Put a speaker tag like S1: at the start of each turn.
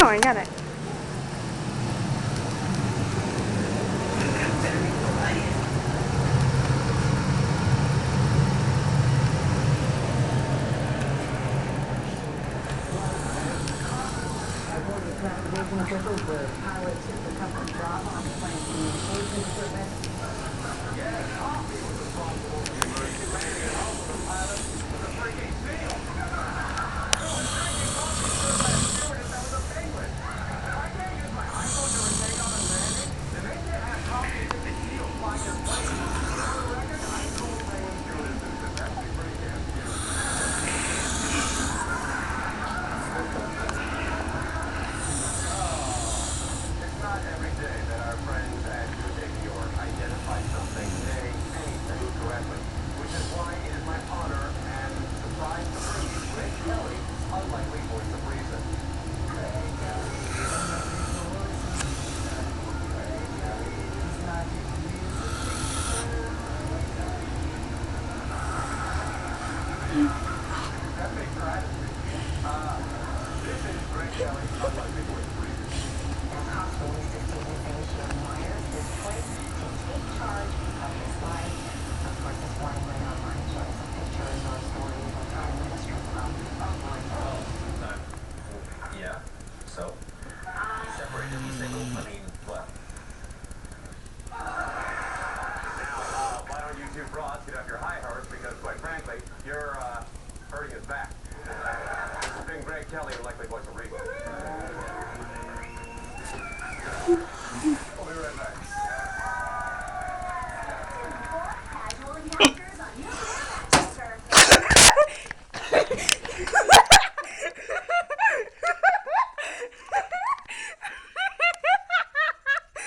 S1: No, I got it.
S2: Navigation officials, the pilot took the company drop on the plane communication equipment.
S3: Coffee was responsible for the emergency landing and also the pilot was a freaking seal. Who was drinking coffee served by a stewardess that was a penguin? If I can't use my iPhone during takeoff and landing, then they can't have coffee and get the seal fly their plane. For the record, I told penguin stewardesses that that would be pretty damn cute. It's not every day that our friends at Good Day New York identify something, nay, anything correctly, which is why it is my honor and surprise to bring you Greg Kelly, unlikely voice of reason. Greg Kelly, unlikely voice of reason. Greg Kelly's magic music. That makes her attitude. This is Greg Kelly, unlikely voice of reason.
S2: As hospital leaders say Sean Myers is poised to take charge of his life. Of course, this morning went online showing some pictures or stories of Prime Minister Trump.
S3: Yeah. So? Separated and single. I mean, what? Now, why don't you two broads get off your high horse? Because, quite frankly, you're hurting his back. This has been Greg Kelly, unlikely voice of reason.